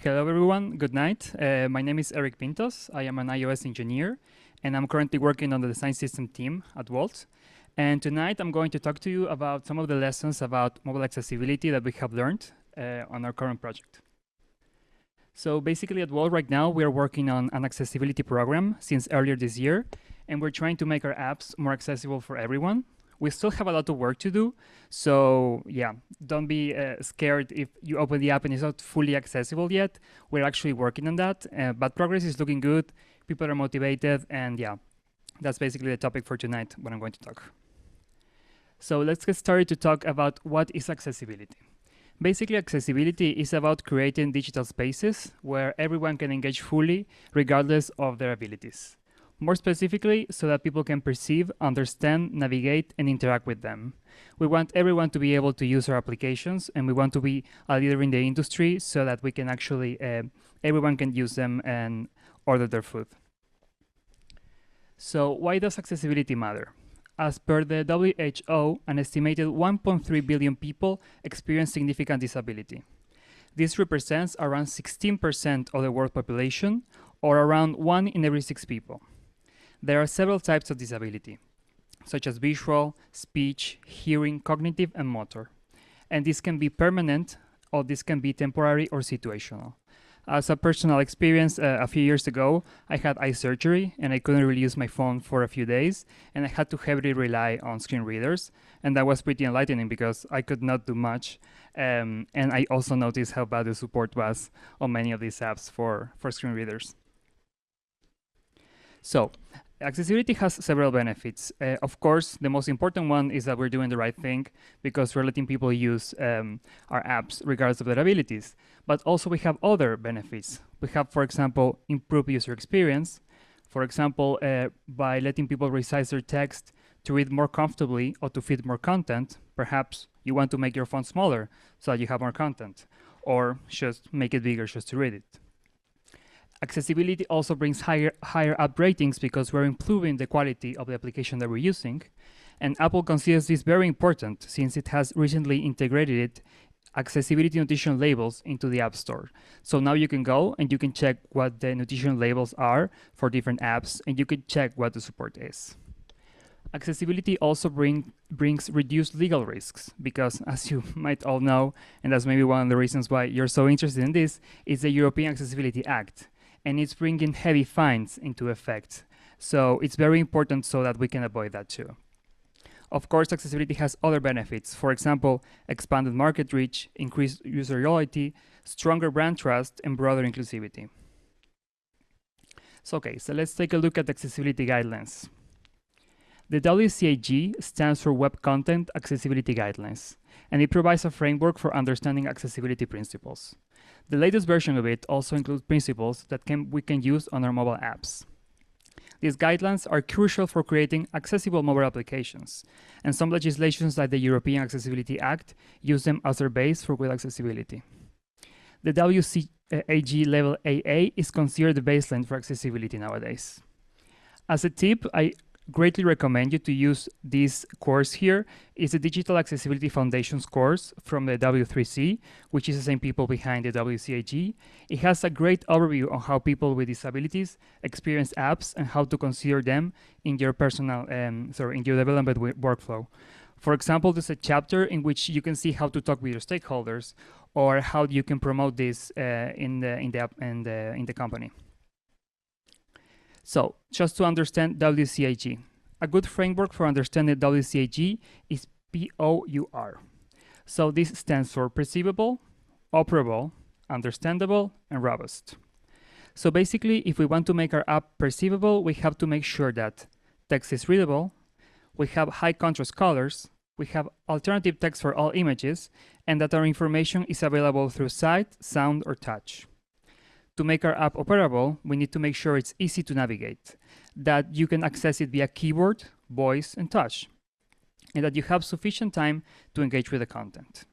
Hello everyone, good night. My name is Eric Pintos. I am an iOS engineer and I'm currently working on the design system team at Wolt. And tonight I'm going to talk to you about some of the lessons about mobile accessibility that we have learned on our current project. So basically at Wolt right now we are working on an accessibility program since earlier this year, and we're trying to make our apps more accessible for everyone. We still have a lot of work to do, so yeah, don't be scared if you open the app and it's not fully accessible yet. We're actually working on that, but progress is looking good, people are motivated, and yeah, that's basically the topic for tonight, what I'm going to talk. So let's get started to talk about what is accessibility. Basically, accessibility is about creating digital spaces where everyone can engage fully, regardless of their abilities. More specifically, so that people can perceive, understand, navigate, and interact with them. We want everyone to be able to use our applications, and we want to be a leader in the industry so that we can actually, everyone can use them and order their food. So why does accessibility matter? As per the WHO, an estimated 1.3 billion people experience significant disability. This represents around 16% of the world population, or around 1 in every 6 people. There are several types of disability, such as visual, speech, hearing, cognitive, and motor. And this can be permanent, or this can be temporary or situational. As a personal experience, a few years ago, I had eye surgery and I couldn't really use my phone for a few days, and I had to heavily rely on screen readers. And that was pretty enlightening because I could not do much. And I also noticed how bad the support was on many of these apps for screen readers. So, accessibility has several benefits. Of course, the most important one is that we're doing the right thing because we're letting people use our apps regardless of their abilities. But also we have other benefits. We have, for example, improved user experience. For example, by letting people resize their text to read more comfortably or to fit more content. Perhaps you want to make your font smaller so that you have more content, or just make it bigger just to read it. Accessibility also brings higher app ratings because we're improving the quality of the application that we're using. And Apple considers this very important since it has recently integrated accessibility notation labels into the App Store. So now you can go and you can check what the notation labels are for different apps, and you can check what the support is. Accessibility also brings reduced legal risks because, as you might all know, and that's maybe one of the reasons why you're so interested in this, is the European Accessibility Act. And it's bringing heavy fines into effect. So it's very important so that we can avoid that too. Of course, accessibility has other benefits. For example, expanded market reach, increased user loyalty, stronger brand trust, and broader inclusivity. So let's take a look at the accessibility guidelines. The WCAG stands for Web Content Accessibility Guidelines, and it provides a framework for understanding accessibility principles. The latest version of it also includes principles that we can use on our mobile apps. These guidelines are crucial for creating accessible mobile applications, and some legislations like the European Accessibility Act use them as their base for web accessibility. The WCAG level AA is considered the baseline for accessibility nowadays. As a tip, I greatly recommend you to use this course here. It's a Digital Accessibility Foundations course from the W3C, which is the same people behind the WCAG. It has a great overview on how people with disabilities experience apps and how to consider them in your in your development workflow. For example, there's a chapter in which you can see how to talk with your stakeholders or how you can promote this in the company. So, just to understand WCAG, a good framework for understanding WCAG is POUR. So this stands for perceivable, operable, understandable, and robust. So basically, if we want to make our app perceivable, we have to make sure that text is readable, we have high contrast colors, we have alternative text for all images, and that our information is available through sight, sound, or touch. To make our app operable, we need to make sure it's easy to navigate, that you can access it via keyboard, voice, and touch, and that you have sufficient time to engage with the content.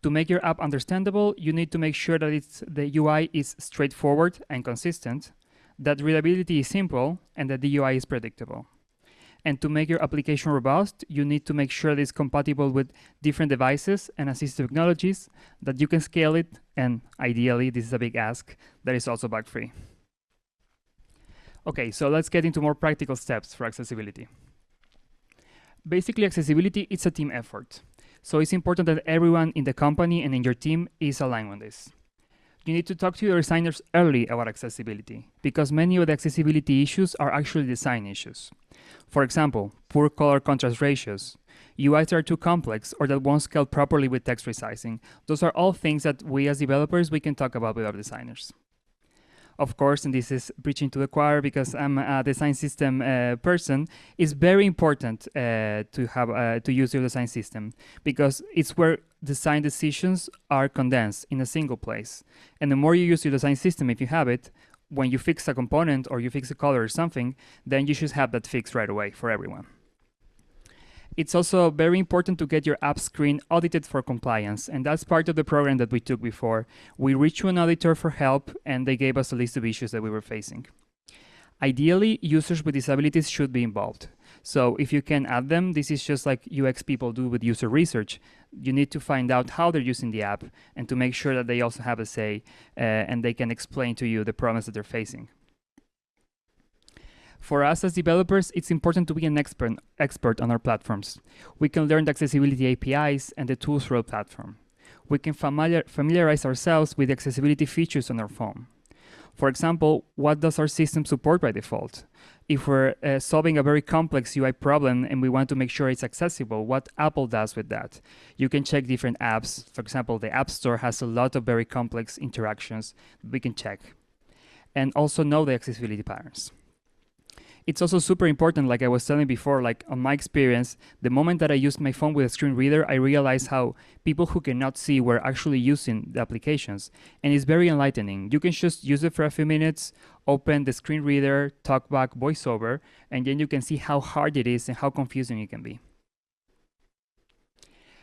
To make your app understandable, you need to make sure that the UI is straightforward and consistent, that readability is simple, and that the UI is predictable. And to make your application robust, you need to make sure that it's compatible with different devices and assistive technologies, that you can scale it, and ideally, this is a big ask, that is also bug-free. Okay, so let's get into more practical steps for accessibility. Basically, accessibility is a team effort. So it's important that everyone in the company and in your team is aligned on this. You need to talk to your designers early about accessibility, because many of the accessibility issues are actually design issues. For example, poor color contrast ratios, UIs that are too complex or that won't scale properly with text resizing. Those are all things that we as developers, we can talk about with our designers. Of course, and this is preaching to the choir because I'm a design system person, it's very important to use your design system, because it's where design decisions are condensed in a single place. And the more you use your design system, if you have it, when you fix a component or you fix a color or something, then you should have that fixed right away for everyone. It's also very important to get your app screen audited for compliance, and that's part of the program that we took before. We reached to an auditor for help, and they gave us a list of issues that we were facing. Ideally, users with disabilities should be involved. So if you can add them, this is just like UX people do with user research. You need to find out how they're using the app and to make sure that they also have a say and they can explain to you the problems that they're facing. For us as developers, it's important to be an expert on our platforms. We can learn the accessibility APIs and the tools for our platform. We can familiarize ourselves with the accessibility features on our phone. For example, what does our system support by default? If we're solving a very complex UI problem and we want to make sure it's accessible, what Apple does with that? You can check different apps. For example, the App Store has a lot of very complex interactions we can check. And also know the accessibility patterns. It's also super important, like I was telling before, like on my experience, the moment that I used my phone with a screen reader, I realized how people who cannot see were actually using the applications. And it's very enlightening. You can just use it for a few minutes, open the screen reader, talkback, voiceover, and then you can see how hard it is and how confusing it can be.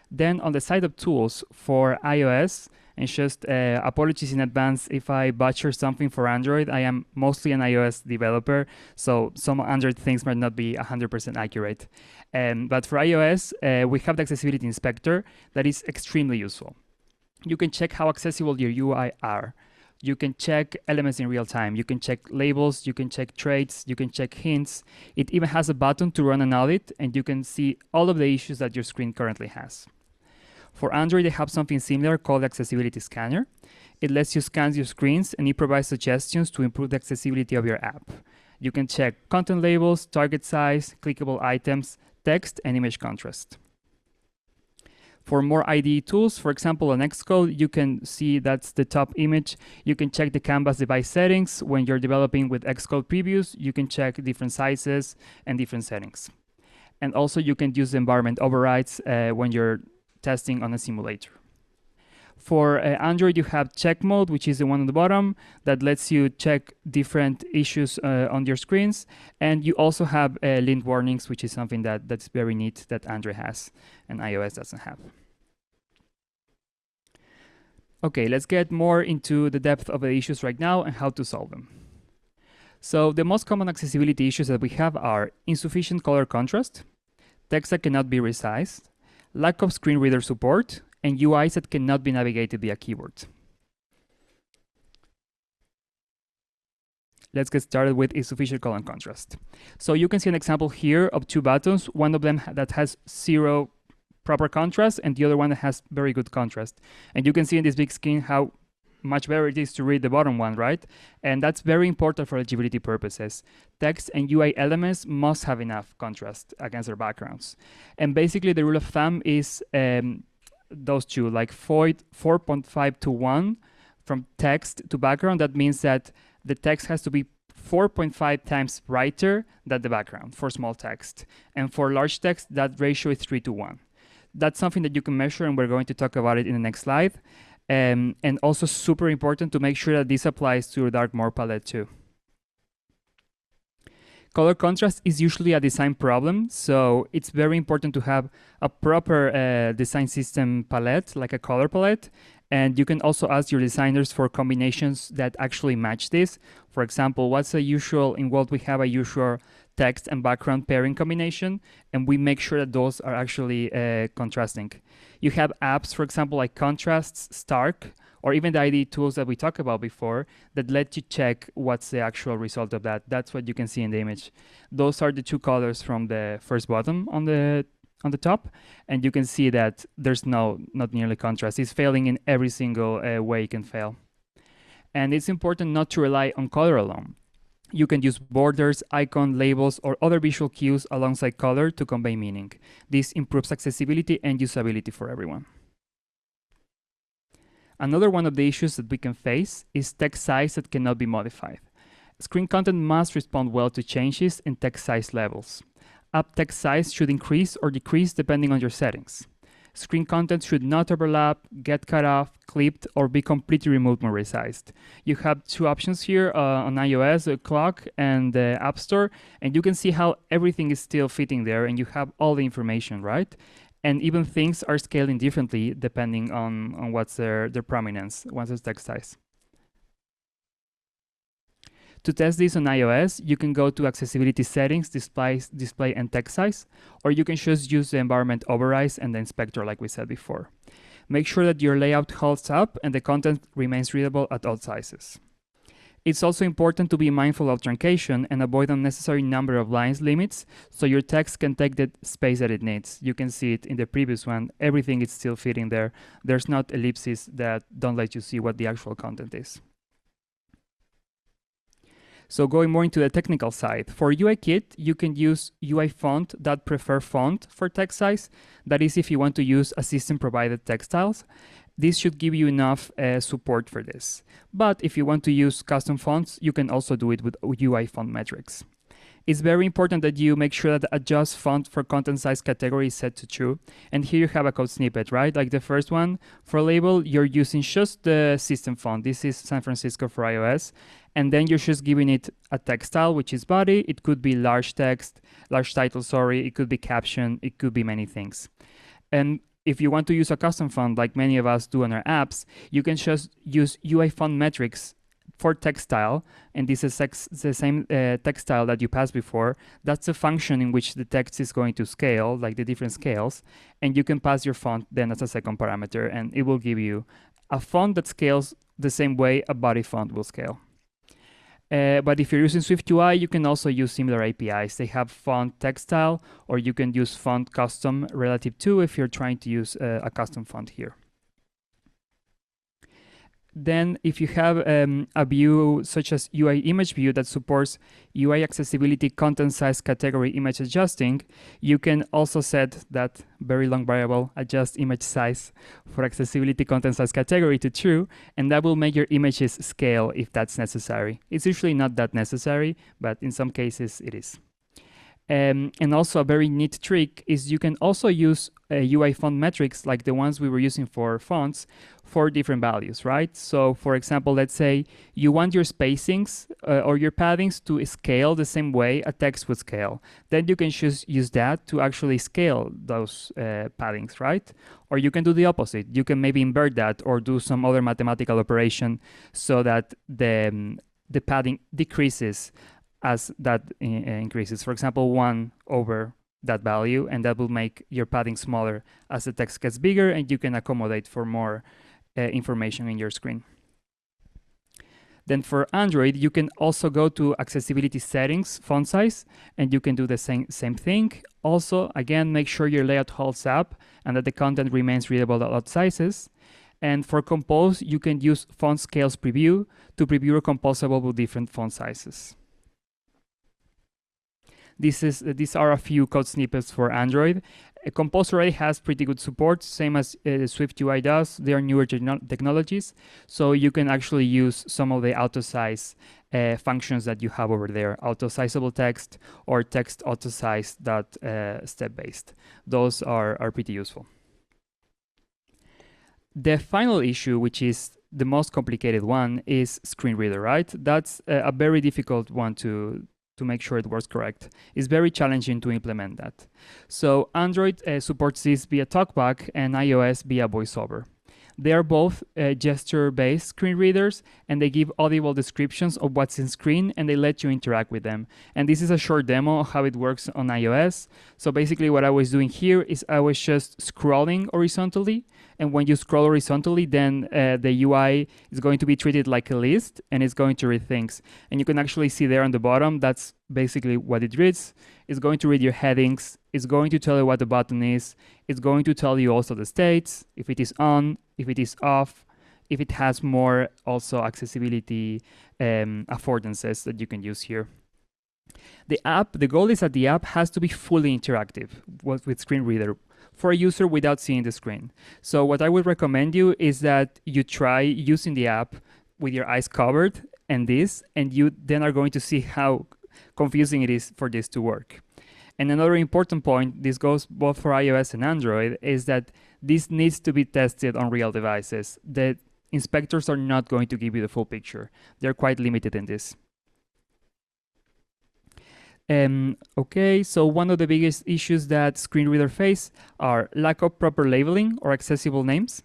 Then on the side of tools for iOS, and just apologies in advance if I butcher something for Android. I am mostly an iOS developer, so some Android things might not be 100% accurate. But for iOS, we have the Accessibility Inspector that is extremely useful. You can check how accessible your UI are. You can check elements in real time. You can check labels, you can check traits, you can check hints. It even has a button to run an audit, and you can see all of the issues that your screen currently has. For Android, they have something similar called Accessibility Scanner. It lets you scan your screens, and it provides suggestions to improve the accessibility of your app. You can check content labels, target size, clickable items, text, and image contrast. For more IDE tools, for example, on Xcode, you can see that's the top image. You can check the canvas device settings. When you're developing with Xcode previews, you can check different sizes and different settings. And also, you can use the environment overrides when you're testing on a simulator. For Android, you have check mode, which is the one on the bottom that lets you check different issues on your screens. And you also have lint warnings, which is something that's very neat that Android has and iOS doesn't have. Okay, let's get more into the depth of the issues right now and how to solve them. So the most common accessibility issues that we have are insufficient color contrast, text that cannot be resized, lack of screen reader support, and UIs that cannot be navigated via keyboards. Let's get started with insufficient color contrast. So you can see an example here of two buttons, one of them that has 0 proper contrast and the other one that has very good contrast. And you can see in this big screen how much better it is to read the bottom one, right? And that's very important for legibility purposes. Text and UI elements must have enough contrast against their backgrounds. And basically the rule of thumb is those two, like 4.5 to 1 from text to background. That means that the text has to be 4.5 times brighter than the background for small text. And for large text, that ratio is 3 to 1. That's something that you can measure, and we're going to talk about it in the next slide. And also super important to make sure that this applies to your dark mode palette too. Color contrast is usually a design problem, so it's very important to have a proper design system palette, like a color palette. And you can also ask your designers for combinations that actually match this. For example, what's a usual, in World we have a usual text and background pairing combination, and we make sure that those are actually contrasting. You have apps, for example, like Contrasts, Stark, or even the ID tools that we talked about before that let you check what's the actual result of that. That's what you can see in the image. Those are the two colors from the first bottom on the top, and you can see that there's not nearly contrast. It's failing in every single way it can fail. And it's important not to rely on color alone. You can use borders, icon, labels, or other visual cues alongside color to convey meaning. This improves accessibility and usability for everyone. Another one of the issues that we can face is text size that cannot be modified. Screen content must respond well to changes in text size levels. App text size should increase or decrease depending on your settings. Screen content should not overlap, get cut off, clipped, or be completely removed or resized. You have two options here on iOS, the clock and the App Store, and you can see how everything is still fitting there and you have all the information, right? And even things are scaling differently depending on what's their prominence, what's the text size. To test this on iOS, you can go to Accessibility Settings, Display and Text Size, or you can just use the environment overrides and the inspector like we said before. Make sure that your layout holds up and the content remains readable at all sizes. It's also important to be mindful of truncation and avoid unnecessary number of lines limits so your text can take the space that it needs. You can see it in the previous one, everything is still fitting there. There's not ellipses that don't let you see what the actual content is. So going more into the technical side, for UIKit, you can use UIFont.prefer font for text size. That is if you want to use a system-provided text styles. This should give you enough support for this. But if you want to use custom fonts, you can also do it with UI font metrics. It's very important that you make sure that the adjust font for content size category is set to true. And here you have a code snippet, right? Like the first one, for label, you're using just the system font. This is San Francisco for iOS. And then you're just giving it a text style, which is body. It could be large text, large title, sorry. It could be caption. It could be many things. And if you want to use a custom font, like many of us do on our apps, you can just use UI font metrics for text style, and this is the same text style that you passed before. That's a function in which the text is going to scale, like the different scales, and you can pass your font then as a second parameter, and it will give you a font that scales the same way a body font will scale. But if you're using SwiftUI, you can also use similar APIs. They have font text style, or you can use font custom relative to if you're trying to use a custom font here. Then if you have a view such as UI image view that supports UI accessibility content size category image adjusting, you can also set that very long variable adjust image size for accessibility content size category to true, and that will make your images scale if that's necessary. It's usually not that necessary, but in some cases it is. And also a very neat trick is you can also use UI font metrics like the ones we were using for fonts for different values, right? So for example, let's say you want your spacings or your paddings to scale the same way a text would scale. Then you can just use that to actually scale those paddings, right? Or you can do the opposite. You can maybe invert that or do some other mathematical operation so that the padding decreases as that increases. For example, 1 over that value, and that will make your padding smaller as the text gets bigger, and you can accommodate for more information in your screen. Then for Android, you can also go to accessibility settings, font size, and you can do the same thing. Also, again, make sure your layout holds up and that the content remains readable at all sizes. And for Compose, you can use font scales preview to preview a composable with different font sizes. These are a few code snippets for Android. Compose already has pretty good support, same as SwiftUI does. They are newer technologies, so you can actually use some of the auto-size functions that you have over there, auto-sizable text or text auto-size step-based. Those are pretty useful. The final issue, which is the most complicated one, is screen reader, right? That's a very difficult one to make sure it works correct. It's very challenging to implement that. So Android supports this via TalkBack and iOS via VoiceOver. They are both gesture-based screen readers, and they give audible descriptions of what's in screen, and they let you interact with them. And this is a short demo of how it works on iOS. So basically what I was doing here is I was just scrolling horizontally, and when you scroll horizontally, then the UI is going to be treated like a list, and it's going to read things. And you can actually see there on the bottom, that's basically what it reads. It's going to read your headings. It's going to tell you what the button is. It's going to tell you also the states, if it is on, if it is off, if it has more also accessibility affordances that you can use here. The goal is that the app has to be fully interactive with screen reader for a user without seeing the screen. So what I would recommend you is that you try using the app with your eyes covered and you then are going to see how confusing it is for this to work. And another important point, this goes both for iOS and Android, is that this needs to be tested on real devices. The inspectors are not going to give you the full picture. They're quite limited in this. Okay, so one of the biggest issues that screen readers face are lack of proper labeling or accessible names,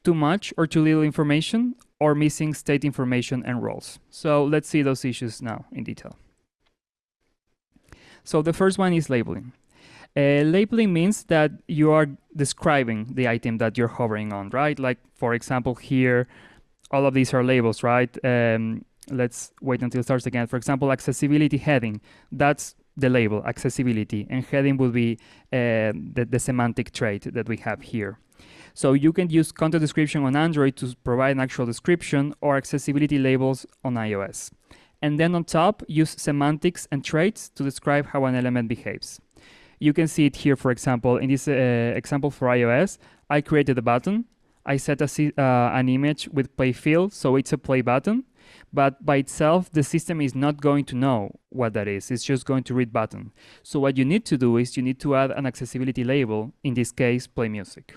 too much or too little information, or missing state information and roles. So let's see those issues now in detail. So the first one is labeling. Labeling means that you are describing the item that you're hovering on, right? Like, for example, here, all of these are labels, right? Let's wait until it starts again. For example, accessibility heading, that's the label, accessibility, and heading will be the semantic trait that we have here. So you can use content description on Android to provide an actual description, or accessibility labels on iOS. And then on top, use semantics and traits to describe how an element behaves. You can see it here, for example, in this example for iOS, I created a button. I set an image with play field, so it's a play button. But by itself, the system is not going to know what that is. It's just going to read button. So what you need to do is you need to add an accessibility label, in this case, play music.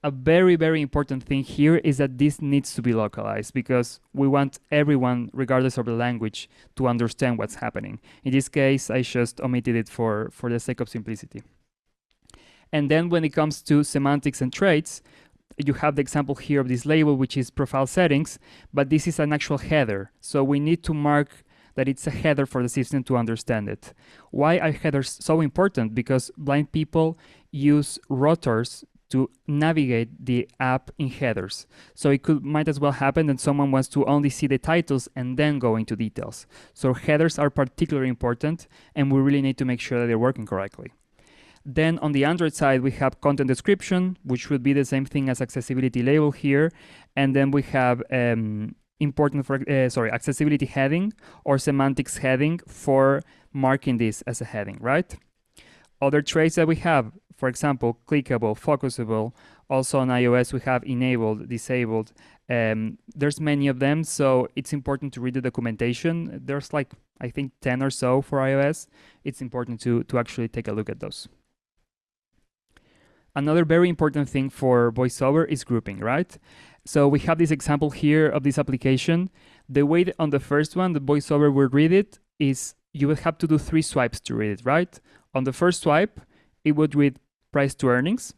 A very, very important thing here is that this needs to be localized, because we want everyone, regardless of the language, to understand what's happening. In this case, I just omitted it for the sake of simplicity. And then when it comes to semantics and traits, you have the example here of this label, which is profile settings, but this is an actual header. So we need to mark that it's a header for the system to understand it. Why are headers so important? Because blind people use rotors to navigate the app in headers. So it might as well happen that someone wants to only see the titles and then go into details. So headers are particularly important, and we really need to make sure that they're working correctly. Then on the Android side, we have content description, which would be the same thing as accessibility label here. And then we have accessibility heading or semantics heading for marking this as a heading, right? Other traits that we have, for example, clickable, focusable. Also on iOS, we have enabled, disabled. There's many of them, so it's important to read the documentation. There's like, I think 10 or so for iOS. It's important to actually take a look at those. Another very important thing for VoiceOver is grouping, right? So we have this example here of this application. The way that on the first one, the VoiceOver will read it is you will have to do 3 swipes to read it, right? On the first swipe, it would read price to earnings.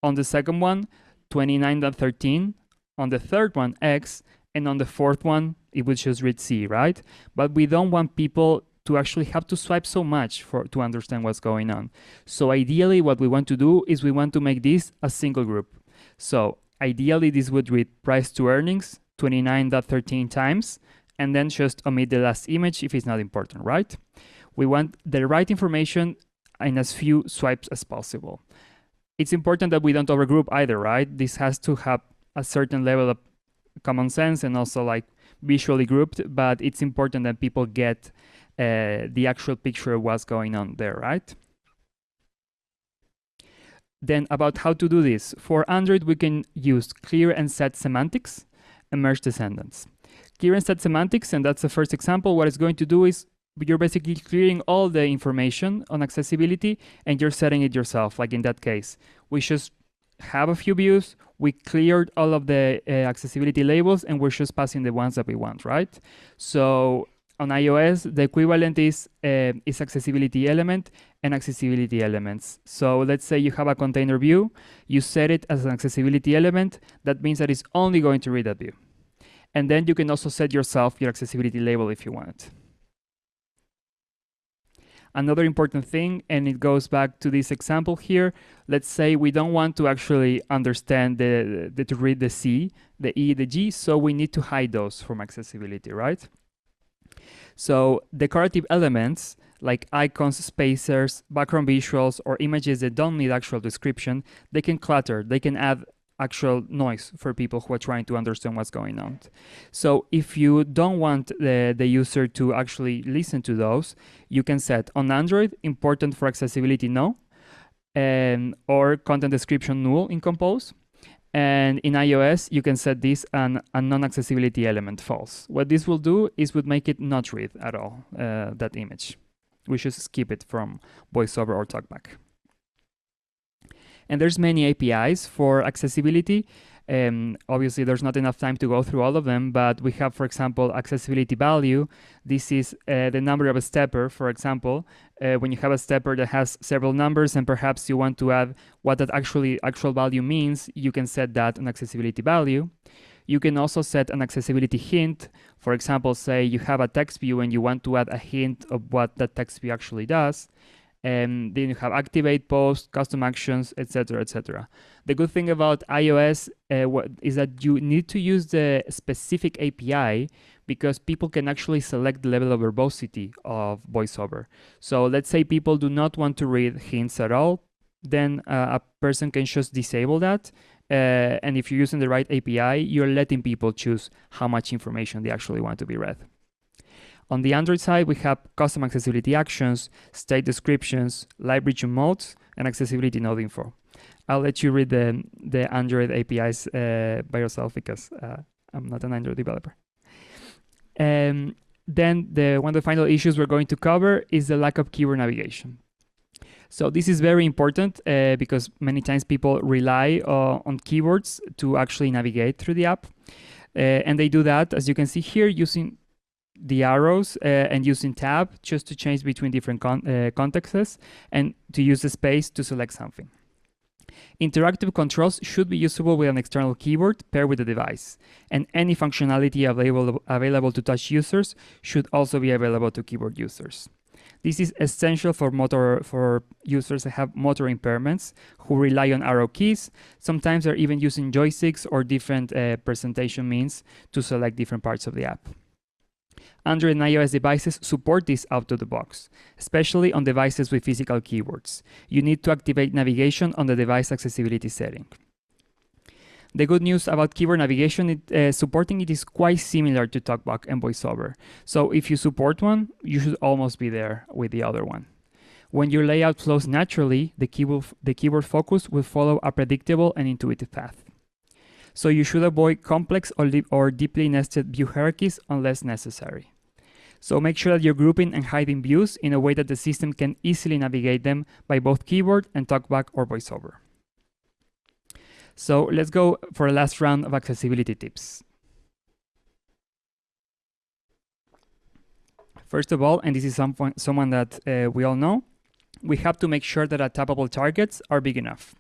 On the second one, 29.13. On the third one, X. And on the fourth one, it would just read C, right? But we don't want people to actually have to swipe so much to understand what's going on. So ideally, what we want to do is we want to make this a single group. So ideally, this would read price to earnings 29.13 times, and then just omit the last image if it's not important, right? We want the right information in as few swipes as possible. It's important that we don't overgroup either, right? This has to have a certain level of common sense and also like visually grouped, but it's important that people get the actual picture of what's going on there, right? Then about how to do this. For Android, we can use clear and set semantics and merge descendants. Clear and set semantics, and that's the first example. What it's going to do is you're basically clearing all the information on accessibility and you're setting it yourself. Like in that case, we just have a few views, we cleared all of the accessibility labels, and we're just passing the ones that we want, right? So on iOS, the equivalent is accessibility element and accessibility elements. So let's say you have a container view, you set it as an accessibility element. That means that it's only going to read that view. And then you can also set yourself your accessibility label if you want it. Another important thing, and it goes back to this example here, let's say we don't want to actually understand to read the C, the E, the G, so we need to hide those from accessibility, right? So decorative elements like icons, spacers, background visuals, or images that don't need actual description, they can clutter, they can add actual noise for people who are trying to understand what's going on. So if you don't want the user to actually listen to those, you can set on Android, important for accessibility no, or content description null in Compose. And in iOS, you can set this a non-accessibility element false. What this will do is would make it not read at all, that image. We should skip it from VoiceOver or TalkBack. And there's many APIs for accessibility. Obviously, there's not enough time to go through all of them, but we have, for example, accessibility value. This is the number of a stepper, for example. When you have a stepper that has several numbers and perhaps you want to add what that actual value means, you can set that an accessibility value. You can also set an accessibility hint. For example, say you have a text view and you want to add a hint of what that text view actually does. And then you have activate, post, custom actions, etc., etc. The good thing about iOS is that you need to use the specific API because people can actually select the level of verbosity of VoiceOver. So let's say people do not want to read hints at all, then a person can just disable that. And if you're using the right API, you're letting people choose how much information they actually want to be read. On the Android side, we have custom accessibility actions, state descriptions, live region modes, and accessibility node info. I'll let you read the Android APIs by yourself because I'm not an Android developer. Then one of the final issues we're going to cover is the lack of keyword navigation. So this is very important because many times people rely on keywords to actually navigate through the app. And they do that, as you can see here, using the arrows and using tab just to change between different contexts and to use the space to select something. Interactive controls should be usable with an external keyword paired with the device, and any functionality available to touch users should also be available to keyboard users. This is essential for users that have motor impairments who rely on arrow keys. Sometimes they're even using joysticks or different presentation means to select different parts of the app. Android and iOS devices support this out of the box, especially on devices with physical keywords. You need to activate navigation on the device accessibility setting. The good news about keyboard navigation, supporting it is quite similar to TalkBack and VoiceOver. So if you support one, you should almost be there with the other one. When your layout flows naturally, the keyboard focus will follow a predictable and intuitive path. So you should avoid complex or deeply nested view hierarchies unless necessary. So make sure that you're grouping and hiding views in a way that the system can easily navigate them by both keyboard and TalkBack or VoiceOver. So let's go for a last round of accessibility tips. First of all, and this is someone that we all know, we have to make sure that our tappable targets are big enough.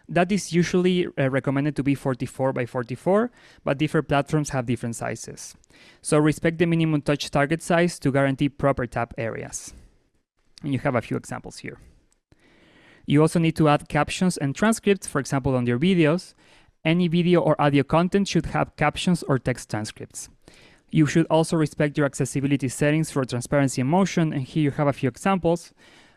That is usually recommended to be 44 by 44, but different platforms have different sizes. So respect the minimum touch target size to guarantee proper tap areas. And you have a few examples here. You also need to add captions and transcripts, for example, on your videos. Any video or audio content should have captions or text transcripts. You should also respect your accessibility settings for transparency and motion, and here you have a few examples.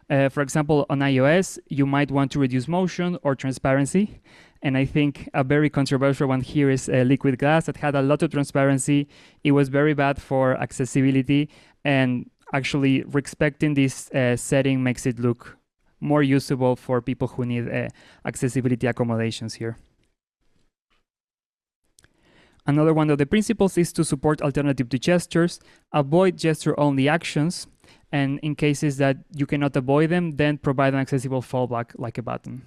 For example, on iOS, you might want to reduce motion or transparency. And I think a very controversial one here is liquid glass that had a lot of transparency. It was very bad for accessibility, and actually respecting this setting makes it look more usable for people who need accessibility accommodations here. Another one of the principles is to support alternative to gestures, avoid gesture-only actions, and in cases that you cannot avoid them, then provide an accessible fallback like a button.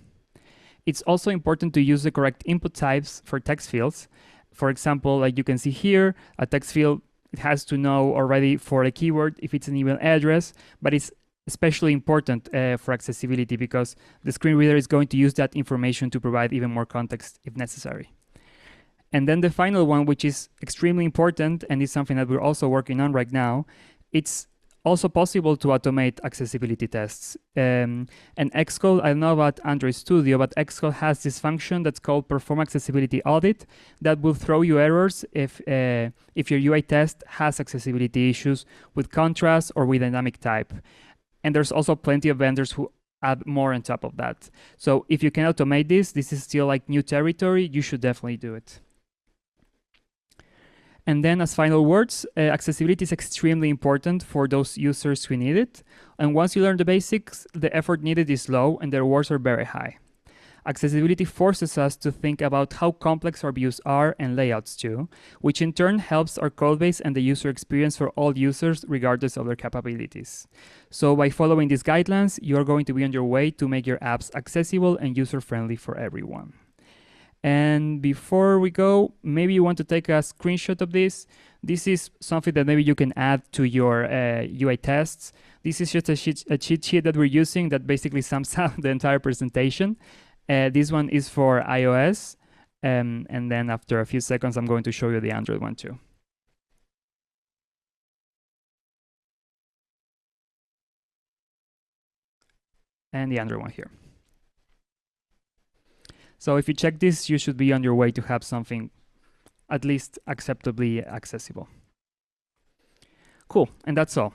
It's also important to use the correct input types for text fields. For example, like you can see here, a text field it has to know already for a keyword if it's an email address, but it's especially important for accessibility because the screen reader is going to use that information to provide even more context if necessary. And then the final one, which is extremely important and is something that we're also working on right now, it's also possible to automate accessibility tests. And Xcode, I don't know about Android Studio, but Xcode has this function that's called Perform Accessibility Audit that will throw you errors if your UI test has accessibility issues with contrast or with dynamic type. And there's also plenty of vendors who add more on top of that. So if you can automate this is still like new territory, you should definitely do it. And then as final words, accessibility is extremely important for those users who need it. And once you learn the basics, the effort needed is low and the rewards are very high. Accessibility forces us to think about how complex our views are and layouts too, which in turn helps our codebase and the user experience for all users regardless of their capabilities. So by following these guidelines, you are going to be on your way to make your apps accessible and user-friendly for everyone. And before we go, maybe you want to take a screenshot of this. This is something that maybe you can add to your UI tests. This is just a cheat sheet that we're using that basically sums up the entire presentation. This one is for iOS. And then after a few seconds, I'm going to show you the Android one too. And the Android one here. So if you check this, you should be on your way to have something at least acceptably accessible. Cool, and that's all.